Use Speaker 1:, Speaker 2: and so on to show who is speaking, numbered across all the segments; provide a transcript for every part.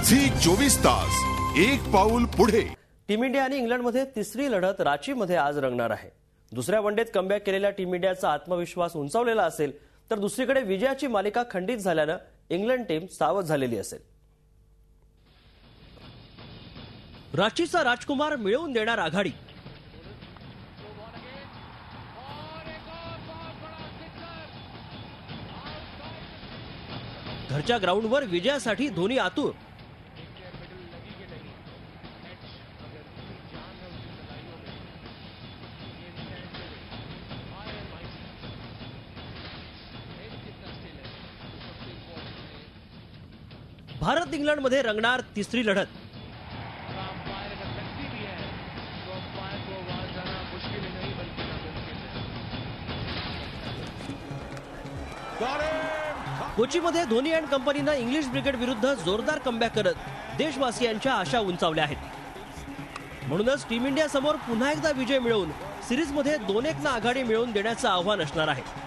Speaker 1: Zee 24 तास एक पाऊल पुढे।
Speaker 2: टीम इंडिया आणि इंग्लंडमध्ये तिसरी लढत रांचीमध्ये आज रंगणार आहे। दुसऱ्या वनडेत कमबॅक केलेल्या टीम इंडियाचा आत्मविश्वास उंचावलेला असेल, तर दुसरीकडे विजयाची मालिका खंडित झाल्यानं इंग्लंड टीम सावध झालेली असेल। रांचीचा राजकुमार मिळवून देणार आघाडी। घरच्या ग्राउंडवर विजयासाठी धोनी आतुर। भारत इंग्लंडमध्ये रंगणार तिसरी लढत। कोचीमध्ये धोनी अँड कंपनीनं इंग्लिश ब्रिगेड विरुद्ध जोरदार कमबॅक करत देशवासियांच्या आशा उंचावल्या आहेत। म्हणूनच टीम इंडिया समोर पुन्हा एकदा विजय मिळवून सिरीजमध्ये 2-1 ना आघाडी मिळवून देण्याचं आव्हान असणार आहे।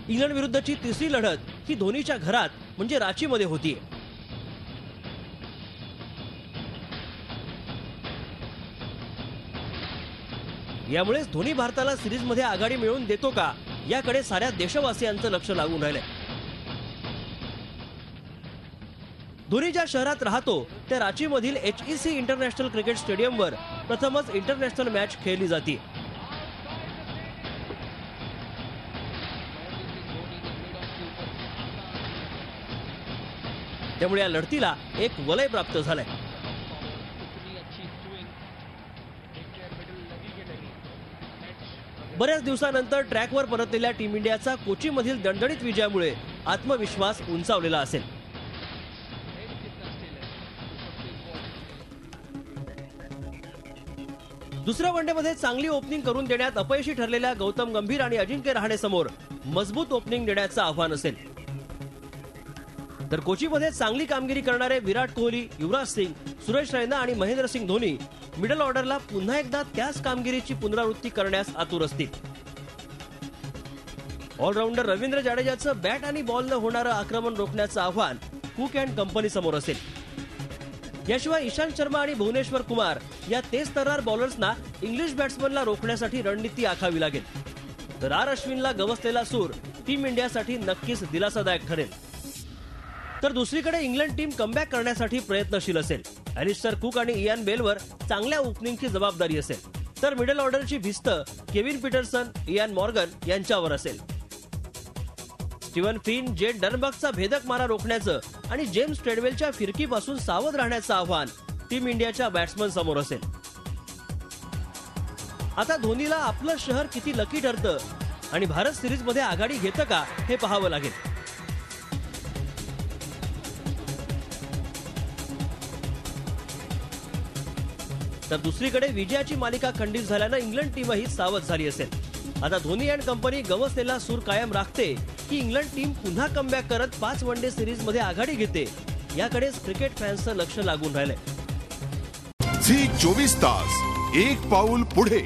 Speaker 2: इंग्लंड विरुद्धची तिसरी लढत ही धोनीच्या घरात म्हणजे रांचीमध्ये होतीये। यामुळेच धोनी भारताला सिरीजमध्ये आघाडी मिळवून देतो का याकडे साऱ्या देशवासियांचं लक्ष लागून राहिलंय। धोनी ज्या शहरात राहतो त्या रांचीमधील HEC इंटरनॅशनल क्रिकेट स्टेडियमवर प्रथमच इंटरनॅशनल मॅच खेळली जाते। त्यामुळे या लढतीला एक वलय प्राप्त झालंय। बऱ्याच दिवसानंतर ट्रॅकवर परतलेल्या टीम इंडियाचा कोचीमधील दणदणीत विजयामुळे आत्मविश्वास उंचावलेला असेल। दुसऱ्या वनडेमध्ये चांगली ओपनिंग करून देण्यात अपयशी ठरलेल्या गौतम गंभीर आणि अजिंक्य रहाणे समोर मजबूत ओपनिंग देण्याचं आव्हान असेल। तर कोचीमध्ये चांगली कामगिरी करणारे विराट कोहली, युवराज सिंग, सुरेश रैना आणि महेंद्रसिंग धोनी मिडल ऑर्डरला पुन्हा एकदा त्याच कामगिरीची पुनरावृत्ती करण्यास आतुर असतील। ऑलराऊंडर रवींद्र जाडेजाचं बॅट आणि बॉलनं होणारं आक्रमण रोखण्याचं आव्हान कुक अँड कंपनी समोर असेल। याशिवाय ईशांत शर्मा आणि भुवनेश्वर कुमार या तेज तर्रार बॉलर्सना इंग्लिश बॅट्समनला रोखण्यासाठी रणनीती आखावी लागेल। तर अश्विनला गवसलेला सूर टीम इंडियासाठी नक्कीच दिलासादायक ठरेल। तर दुसरीकडे इंग्लंड टीम कमबॅक करण्यासाठी प्रयत्नशील असेल। अलिस्टर कुक आणि इयान बेलवर चांगल्या ओपनिंगची जबाबदारी असेल, तर मिडल ऑर्डरची भिस्त केविन पीटरसन, इयान मॉर्गन यांच्यावर असेल। स्टीवन फिन, जेट डर्नबर्गचा भेदक मारा रोखण्याचं आणि जेम्स ट्रेडवेलच्या फिरकीपासून सावध राहण्याचं आव्हान टीम इंडियाच्या बॅट्समन समोर असेल। आता धोनीला आपलं शहर किती लकी ठरतं आणि भारत सिरीजमध्ये आघाडी घेतं का हे पाहावं लागेल। तर दुसरीकडे विजयाची मालिका खंडित झाल्यानं इंग्लंड टीमही सावध झाली असेल। आता धोनी अँड कंपनी गवसलेला सूर कायम राखते की इंग्लंड टीम पुन्हा कमबॅक करत 5 वनडे सिरीजमध्ये आघाडी घेते, याकडेच क्रिकेट फॅन्सचं लक्ष लागून राहिलंय।
Speaker 1: झी 24 तास एक पाऊल पुढे।